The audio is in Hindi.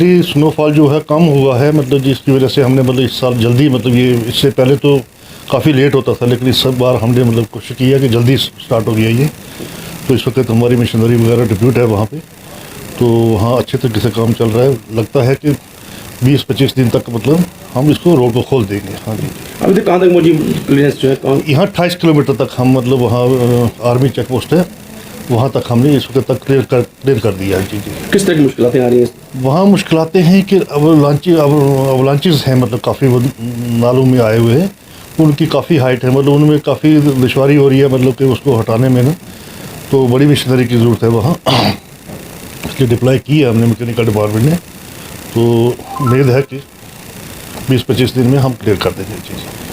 एक्चुअली स्नोफॉल जो है कम हुआ है, मतलब जिसकी वजह से हमने मतलब इस साल जल्दी, मतलब ये इससे पहले तो काफ़ी लेट होता था, लेकिन इस बार हमने मतलब कोशिश की है कि जल्दी स्टार्ट हो गया ये। तो इस वक्त हमारी मशीनरी वगैरह डिप्यूट है वहाँ पे, तो वहाँ अच्छे तरीके से काम चल रहा है। लगता है कि 20-25 दिन तक मतलब हम इसको रोड को खोल देंगे। हाँ जी। अभी तक कहाँ तक मुझे क्लियरेंस जो है कहाँ? यहाँ 28 किलोमीटर तक हम मतलब वहाँ आर्मी चेक पोस्ट है, वहाँ तक हमने इस वक्त तक क्लियर कर दिया है। जी जी। किस तरह की मुश्किलें आ रही हैं? वहाँ मुश्किलातें हैं कि अवलांचेस हैं, मतलब काफ़ी नालों में आए हुए हैं, उनकी काफ़ी हाइट है, मतलब उनमें काफ़ी दुश्वारी हो रही है, मतलब कि उसको हटाने में ना, तो बड़ी मशीनरी की ज़रूरत है वहाँ। इसलिए डिप्लाई की है हमने मैकेनिकल डिपार्टमेंट ने, तो उम्मीद है कि 20-25 दिन में हम क्लियर कर देंगे चीज़।